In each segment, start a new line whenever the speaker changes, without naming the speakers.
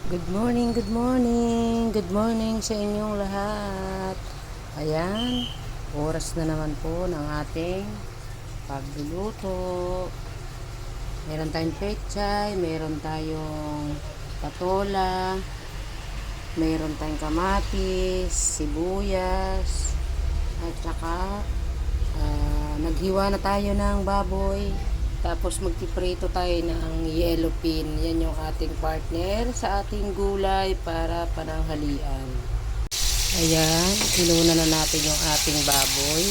Good morning, good morning, good morning sa inyong lahat. Ayan, oras na naman po ng ating pagluluto. Meron tayong pechay, meron tayong patola, meron tayong kamatis, sibuyas, at saka naghiwa na tayo ng baboy. Tapos magpiprito tayo ng yellow pin. Yan yung ating partner sa ating gulay para pananghalian. Ayan, inuna na natin yung ating baboy.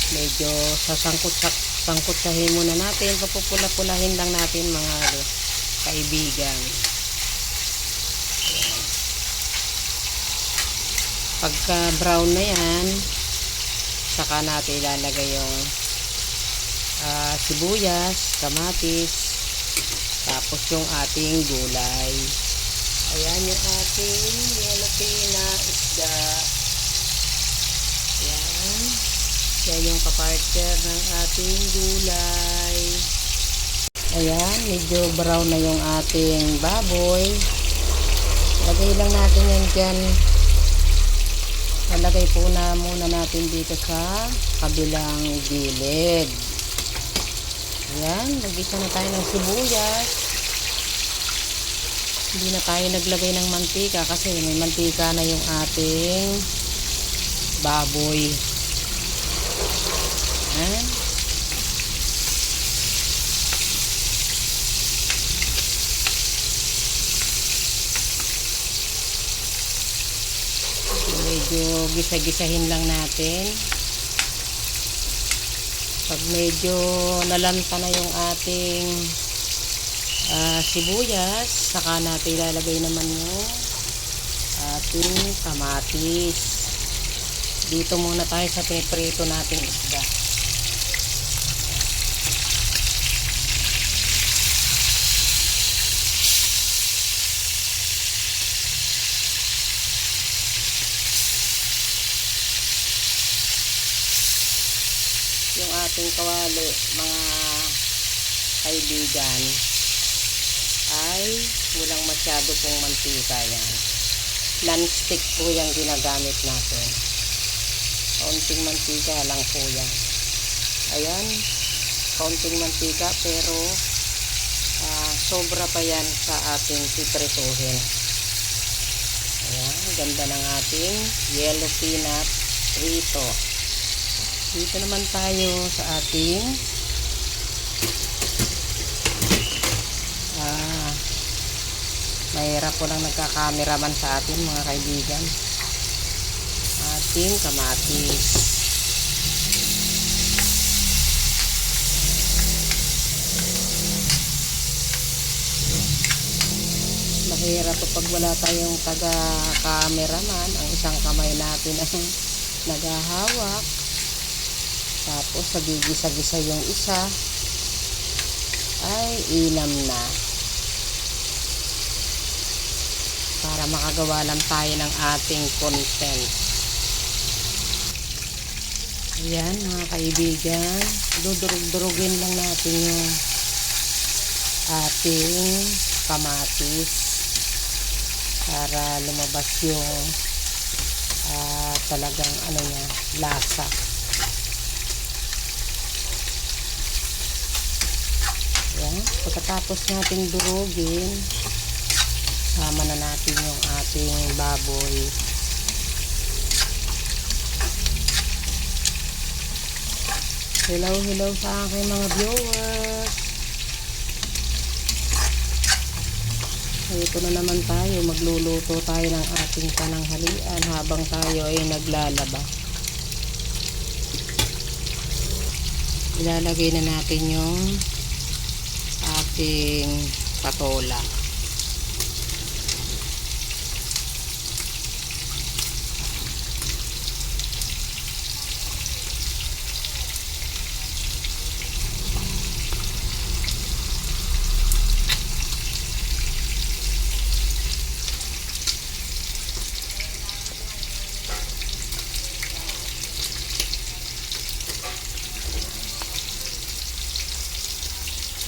Medyo sangkutsahin muna natin. Papupula-pulahin lang natin mga kaibigan. Pagka brown na yan, saka natin ilalagay yung sibuyas, kamatis, tapos yung ating gulay. Ayan yung ating yellow pin na isda. Ayan. Yan yung kapartner ng ating gulay. Ayan, medyo brown na yung ating baboy. Lagay lang natin yan dyan. Nalagay po na muna natin dito sa kabilang gilid. Ayan, nag-isa na tayo ng sibuyas. Hindi na tayo naglagay ng mantika kasi may mantika na yung ating baboy. Ayan. Medyo gisa-gisahin lang natin. Pag medyo nalanta na yung ating sibuyas, saka natin ilalagay naman yung ating kamatis. Dito muna tayo sa piniprito nating isda. Yung ating kawali, mga kaibigan, ay walang masyado pong mantika yan. Non-stick po yung ginagamit natin. Kaunting mantika lang po yan. Ayan, kaunting mantika pero sobra pa yan sa ating piprituhin. Ayan, ganda ng ating yellow peanut prito. Dito naman tayo sa ating mahirap po lang nagkakameraman sa atin mga kaibigan. Ating kamatis. Mahirap po pag wala tayong taga-cameraman. Ang isang kamay natin ang naghahawak. Tapos nagigisa-gisa yung isa, ay inam na. Para makagawa lang tayo ng ating content. Ayan mga kaibigan, dudurug-durugin lang natin yung ating kamatis para lumabas yung talagang lasa. Ayan. Pagkatapos nating durugin, sama na natin yung ating baboy. Hello sa aking mga viewers. Ito na naman tayo, magluluto tayo ng ating pananghalian habang tayo ay naglalaba. Ilalagay na natin yung ating patola.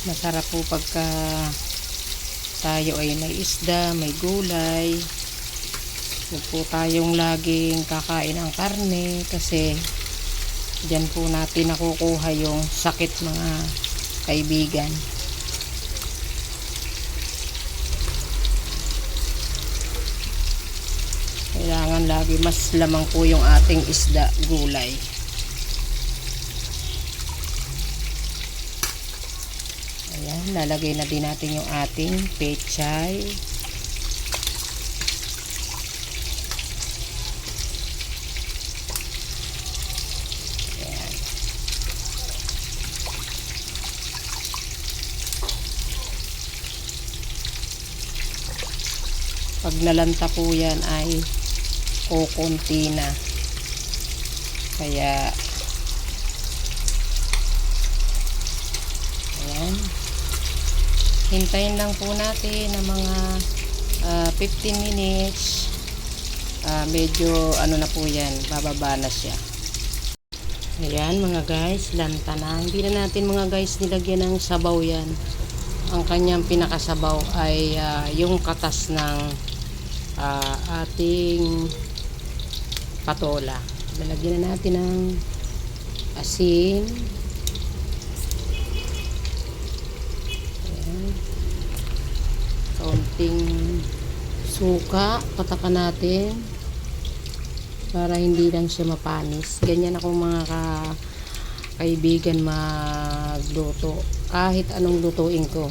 Masarap po pagka tayo ay may isda, may gulay. Huwag po tayong laging kakain ng karne kasi diyan po natin nakukuha yung sakit, mga kaibigan. Kailangan lagi mas lamang po yung ating isda, gulay. Ayan, lalagay na din natin yung ating pechay. Ayan. Pag nalanta po yan ay kukunti na. Kaya ayan. Hintayin lang po natin ng mga 15 minutes. Medyo ano na po yan, bababa na siya. Ayan mga guys, lanta na. Hindi na natin mga guys nilagyan ng sabaw yan. Ang kanyang pinakasabaw ay yung katas ng ating patola. Lalagyan na natin ng asin. Kaunting suka, patakan natin para hindi lang siya mapanis. Ganyan ako mga kaibigan magluto. Kahit anong lutuin ko,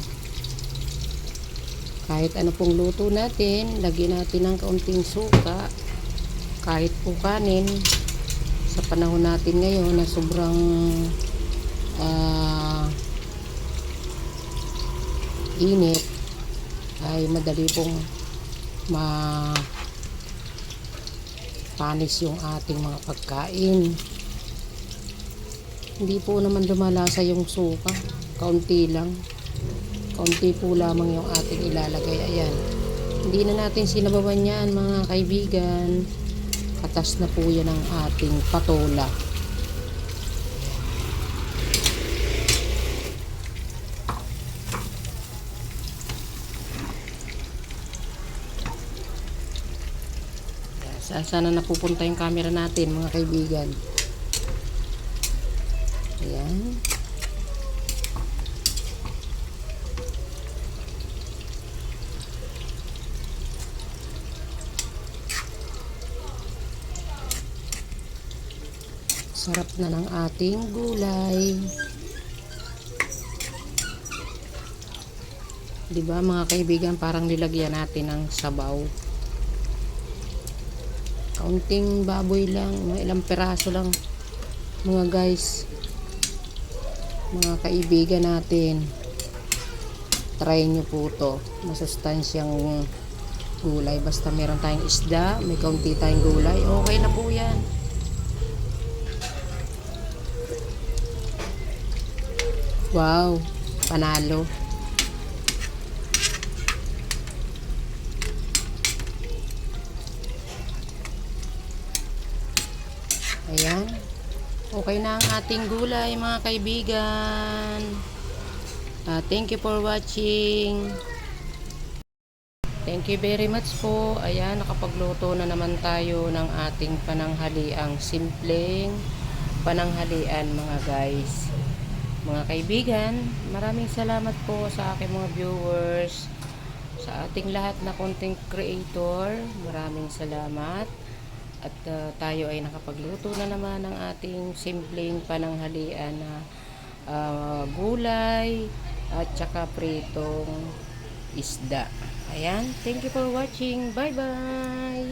kahit ano pong luto natin, lagyan natin ng kaunting suka. Kahit po kanin, sa panahon natin ngayon na sobrang init, ay madali pong mapanis yung ating mga pagkain. Hindi po naman lumalasa yung suka, kaunti lang, kaunti po lamang yung ating ilalagay. Ayan, hindi na natin sinabawan yan mga kaibigan. Katas na po yan ang ating patola. Sana napupunta yung camera natin mga kaibigan. Ayan. Sarap na ng ating gulay. Diba mga kaibigan, parang nilagyan natin ng sabaw. Kaunting baboy lang, mga ilang peraso lang mga guys, mga kaibigan natin. Try nyo po to, masustansyang gulay. Basta meron tayong isda, may kaunti tayong gulay, okay na po yan. Wow, panalo. Ayan. Okay na ang ating gulay mga kaibigan. Thank you for watching. Thank you very much po. Ayan, nakapagluto na naman tayo ng ating pananghaliang simpleng pananghalian mga guys. Mga kaibigan, maraming salamat po sa aking mga viewers, sa ating lahat na content creator. Maraming salamat. At tayo ay nakapagluto na naman ng ating simpleng pananghalian na gulay at saka pritong isda. Ayan, thank you for watching. Bye bye.